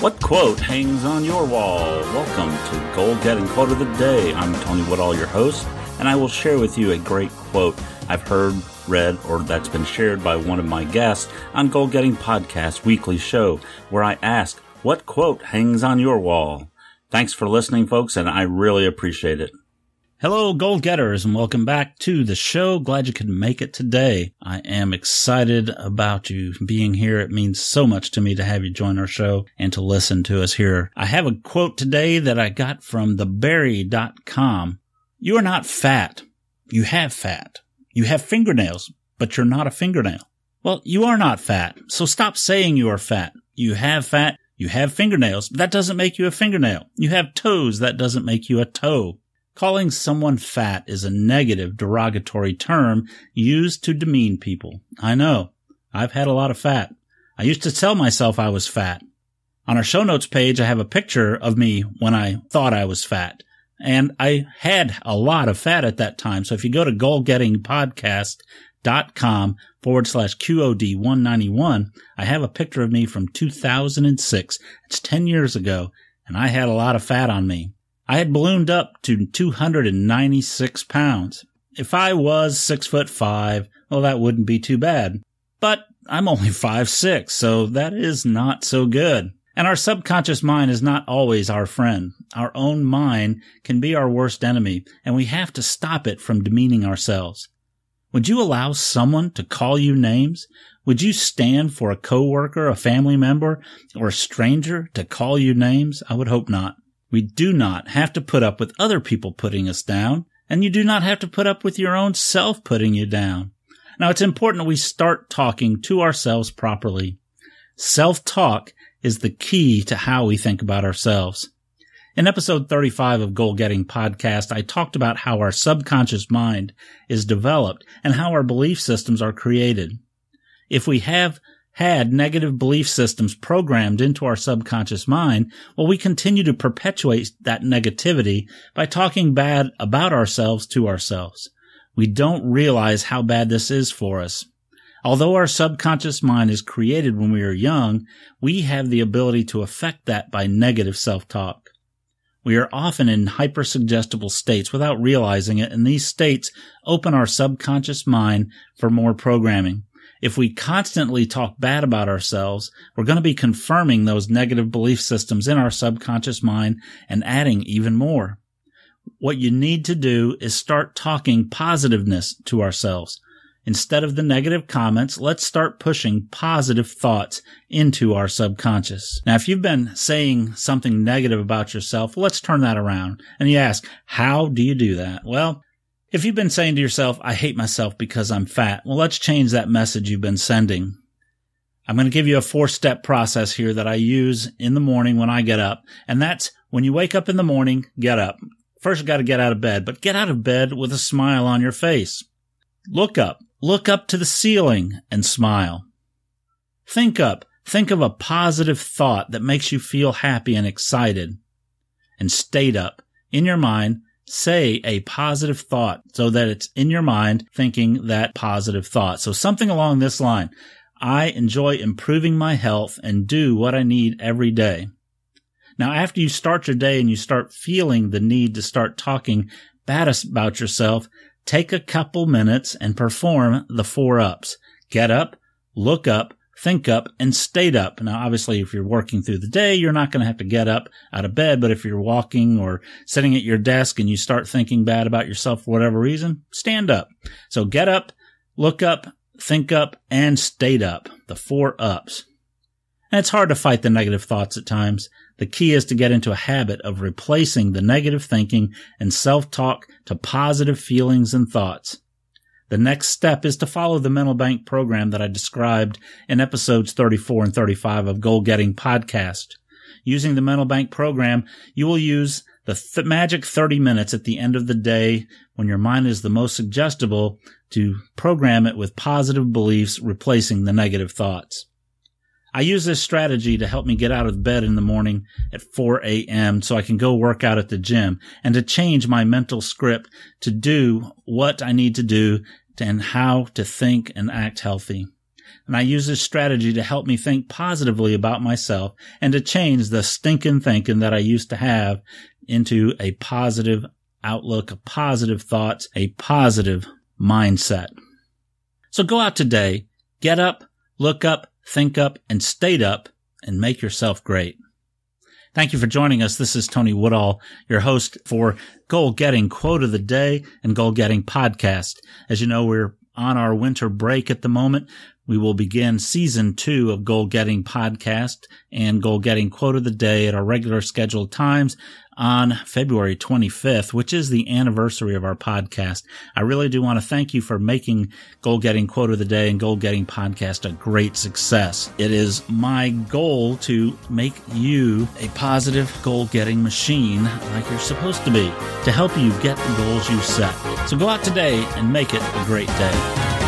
What quote hangs on your wall? Welcome to Goal Getting Quote of the Day. I'm Tony Woodall, your host, and I will share with you a great quote I've heard, read, or that's been shared by one of my guests on Goal Getting Podcast weekly show, where I ask, what quote hangs on your wall? Thanks for listening, folks, and I really appreciate it. Hello, goal getters, and welcome back to the show. Glad you could make it today. I am excited about you being here. It means so much to me to have you join our show and to listen to us here. I have a quote today that I got from theberry.com. You are not fat. You have fat. You have fingernails, but you're not a fingernail. Well, you are not fat, so stop saying you are fat. You have fat. You have fingernails. That doesn't make you a fingernail. You have toes. That doesn't make you a toe. Calling someone fat is a negative, derogatory term used to demean people. I know. I've had a lot of fat. I used to tell myself I was fat. On our show notes page, I have a picture of me when I thought I was fat. And I had a lot of fat at that time. So if you go to goalgettingpodcast.com/QOD-191, I have a picture of me from 2006. It's 10 years ago, and I had a lot of fat on me. I had ballooned up to 296 pounds. If I was 6'5", well, that wouldn't be too bad. But I'm only 5'6", so that is not so good. And our subconscious mind is not always our friend. Our own mind can be our worst enemy, and we have to stop it from demeaning ourselves. Would you allow someone to call you names? Would you stand for a coworker, a family member, or a stranger to call you names? I would hope not. We do not have to put up with other people putting us down, and you do not have to put up with your own self putting you down. Now, it's important that we start talking to ourselves properly. Self-talk is the key to how we think about ourselves. In episode 35 of Goal Getting Podcast, I talked about how our subconscious mind is developed and how our belief systems are created. If we have had negative belief systems programmed into our subconscious mind, well, we continue to perpetuate that negativity by talking bad about ourselves to ourselves. We don't realize how bad this is for us. Although our subconscious mind is created when we are young, we have the ability to affect that by negative self-talk. We are often in hypersuggestible states without realizing it, and these states open our subconscious mind for more programming. If we constantly talk bad about ourselves, we're going to be confirming those negative belief systems in our subconscious mind and adding even more. What you need to do is start talking positiveness to ourselves. Instead of the negative comments, let's start pushing positive thoughts into our subconscious. Now, if you've been saying something negative about yourself, let's turn that around. And you ask, how do you do that? Well, if you've been saying to yourself, I hate myself because I'm fat, well, let's change that message you've been sending. I'm going to give you a 4-step process here that I use in the morning when I get up. And that's when you wake up in the morning, get up. First, you got to get out of bed, but get out of bed with a smile on your face. Look up to the ceiling and smile. Think of a positive thought that makes you feel happy and excited. And state up in your mind. Say a positive thought so that it's in your mind thinking that positive thought. So something along this line. I enjoy improving my health and do what I need every day. Now, after you start your day and you start feeling the need to start talking bad about yourself, take a couple minutes and perform the 4 ups. Get up, look up, think up, and state up. Now, obviously, if you're working through the day, you're not going to have to get up out of bed. But if you're walking or sitting at your desk and you start thinking bad about yourself for whatever reason, stand up. So get up, look up, think up, and state up. The 4 ups. And it's hard to fight the negative thoughts at times. The key is to get into a habit of replacing the negative thinking and self-talk to positive feelings and thoughts. The next step is to follow the mental bank program that I described in episodes 34 and 35 of Goal Getting Podcast. Using the mental bank program, you will use the magic 30 minutes at the end of the day when your mind is the most suggestible to program it with positive beliefs, replacing the negative thoughts. I use this strategy to help me get out of bed in the morning at 4 a.m. so I can go work out at the gym and to change my mental script to do what I need to do and how to think and act healthy. And I use this strategy to help me think positively about myself and to change the stinking thinking that I used to have into a positive outlook, a positive thoughts, a positive mindset. So go out today, get up, look up, think up, and stay up, and make yourself great. Thank you for joining us. This is Tony Woodall, your host for Goal Getting Quote of the Day and Goal Getting Podcast. As you know, we're on our winter break at the moment. We will begin season 2 of Goal Getting Podcast and Goal Getting Quote of the Day at our regular scheduled times on February 25th, which is the anniversary of our podcast. I really do want to thank you for making Goal Getting Quote of the Day and Goal Getting Podcast a great success. It is my goal to make you a positive goal-getting machine like you're supposed to be, to help you get the goals you set. So go out today and make it a great day.